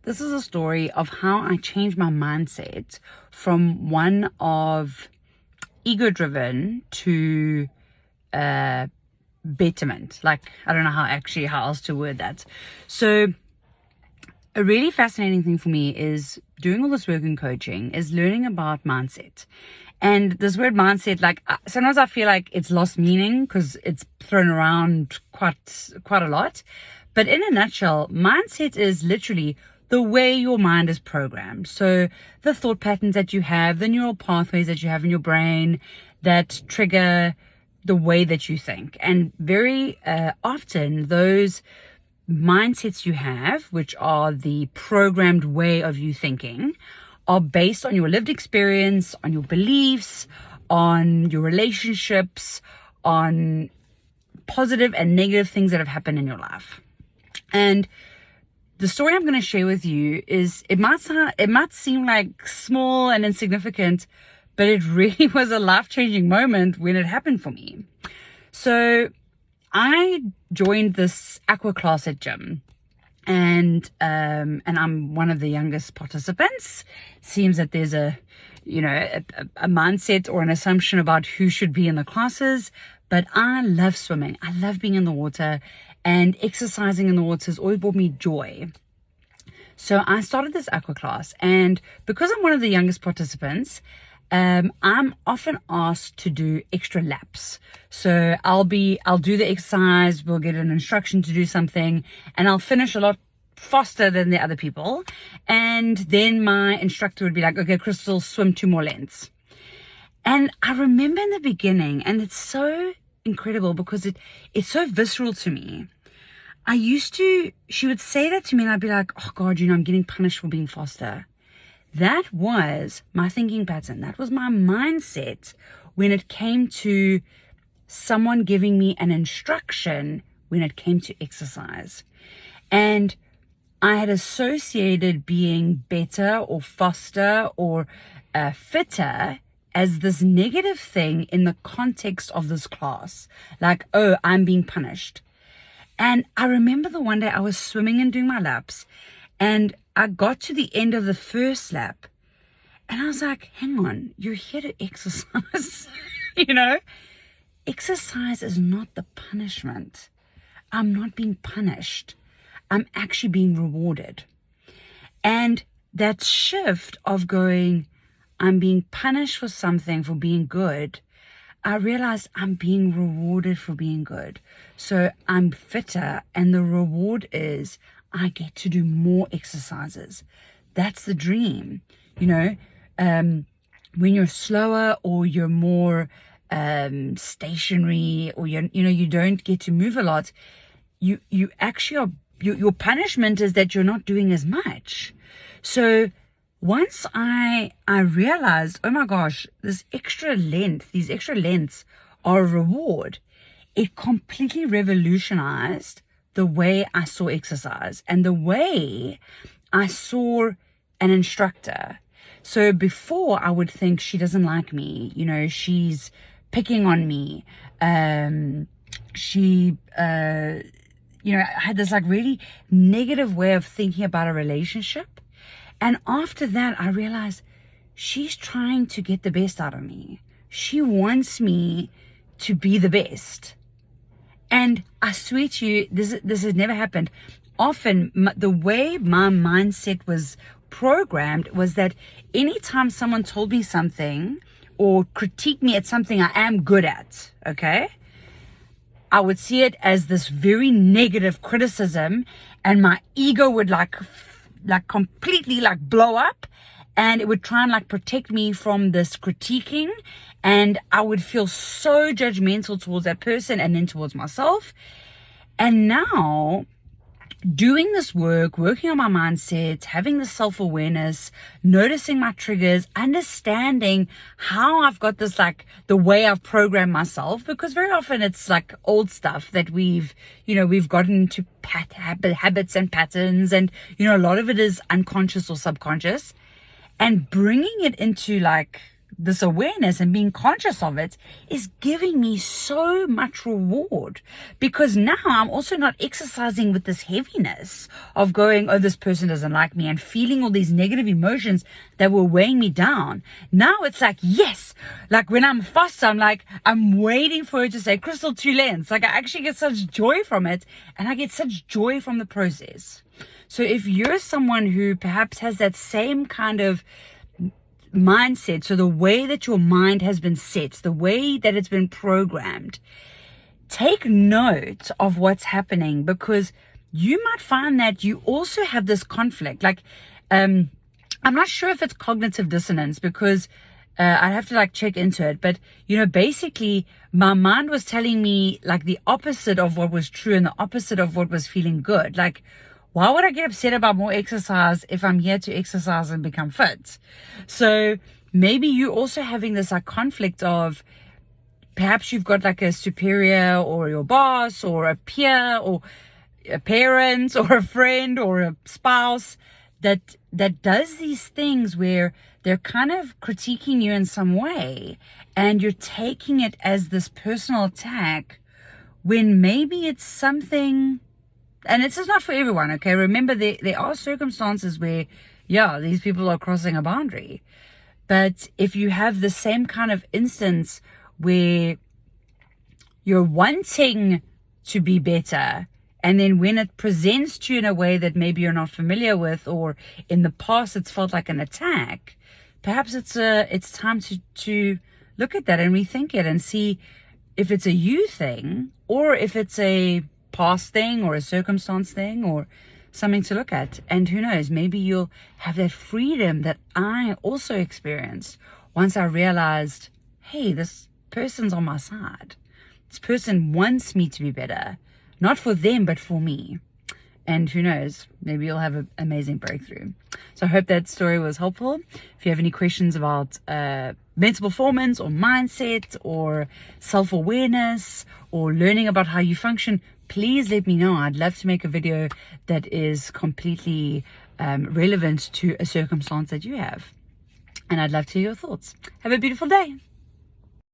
This is a story of how I changed my mindset from one of ego-driven to betterment. Like, I don't know how else to word that. So a really fascinating thing for me is doing all this work in coaching is learning about mindset. And this word mindset, like sometimes I feel like it's lost meaning because it's thrown around quite a lot. But in a nutshell, mindset is literally the way your mind is programmed. So the thought patterns that you have, the neural pathways that you have in your brain that trigger the way that you think. And very often those mindsets you have, which are the programmed way of you thinking, are based on your lived experience, on your beliefs, on your relationships, on positive and negative things that have happened in your life. And the story I'm going to share with you is, it might seem like small and insignificant, but it really was a life-changing moment when it happened for me. So I joined this aqua class at gym, and I'm one of the youngest participants. Seems that there's a mindset or an assumption about who should be in the classes, but I love swimming. I love being in the water, and exercising in the water has always brought me joy. So I started this aqua class, and because I'm one of the youngest participants, I'm often asked to do extra laps. So I'll do the exercise, we'll get an instruction to do something, and I'll finish a lot faster than the other people. And then my instructor would be like, okay, Crystal, swim 2 more lengths. And I remember in the beginning, and it's so incredible because it's so visceral to me. She would say that to me and I'd be like, oh God, I'm getting punished for being faster. That was my thinking pattern. That was my mindset when it came to someone giving me an instruction when it came to exercise. And I had associated being better or faster or fitter as this negative thing in the context of this class. Like, oh, I'm being punished. And I remember the one day I was swimming and doing my laps, and I got to the end of the first lap, and I was like, hang on, you're here to exercise. Exercise is not the punishment. I'm not being punished. I'm actually being rewarded. And that shift of going, I'm being punished for something, for being good, I realized I'm being rewarded for being good. So I'm fitter, and the reward is I get to do more exercises. That's the dream. When you're slower or you're more stationary, or you don't get to move a lot, you actually are, your punishment is that you're not doing as much. So once I realized, oh my gosh, these extra lengths are a reward, it completely revolutionized the way I saw exercise and the way I saw an instructor. So before, I would think she doesn't like me, she's picking on me. I had this like really negative way of thinking about a relationship. And after that, I realized she's trying to get the best out of me. She wants me to be the best. And I swear to you, this has never happened. Often, the way my mindset was programmed was that anytime someone told me something or critiqued me at something I am good at, okay, I would see it as this very negative criticism, and my ego would like completely blow up, and it would try and protect me from this critiquing, and I would feel so judgmental towards that person and then towards myself. And now, doing this work, working on my mindset, having this self-awareness, noticing my triggers, understanding how I've got this, the way I've programmed myself, because very often it's old stuff that we've gotten into habits and patterns, and, a lot of it is unconscious or subconscious, and bringing it into this awareness and being conscious of it is giving me so much reward, because now I'm also not exercising with this heaviness of going, oh, this person doesn't like me, and feeling all these negative emotions that were weighing me down. Now it's like, yes, like when I'm fast, I'm like, I'm waiting for her to say Crystal 2 lens. Like I actually get such joy from it, and I get such joy from the process. So if you're someone who perhaps has that same kind of mindset, so the way that your mind has been set, the way that it's been programmed, take note of what's happening, because you might find that you also have this conflict. Like, I'm not sure if it's cognitive dissonance, because I'd have to like check into it. But, basically my mind was telling me like the opposite of what was true and the opposite of what was feeling good. Like, why would I get upset about more exercise if I'm here to exercise and become fit? So maybe you're also having this like conflict of, perhaps you've got like a superior or your boss or a peer or a parent or a friend or a spouse that does these things where they're kind of critiquing you in some way, and you're taking it as this personal attack, when maybe it's something. And this is not for everyone, okay? Remember, there are circumstances where, yeah, these people are crossing a boundary. But if you have the same kind of instance where you're wanting to be better, and then when it presents to you in a way that maybe you're not familiar with, or in the past it's felt like an attack, perhaps it's time to look at that and rethink it and see if it's a you thing, or if it's a past thing or a circumstance thing or something to look at. And who knows, maybe you'll have that freedom that I also experienced once I realized, hey, this person's on my side. This person wants me to be better, not for them, but for me. And who knows, maybe you'll have an amazing breakthrough. So I hope that story was helpful. If you have any questions about mental performance or mindset or self-awareness or learning about how you function, please let me know. I'd love to make a video that is completely relevant to a circumstance that you have. And I'd love to hear your thoughts. Have a beautiful day.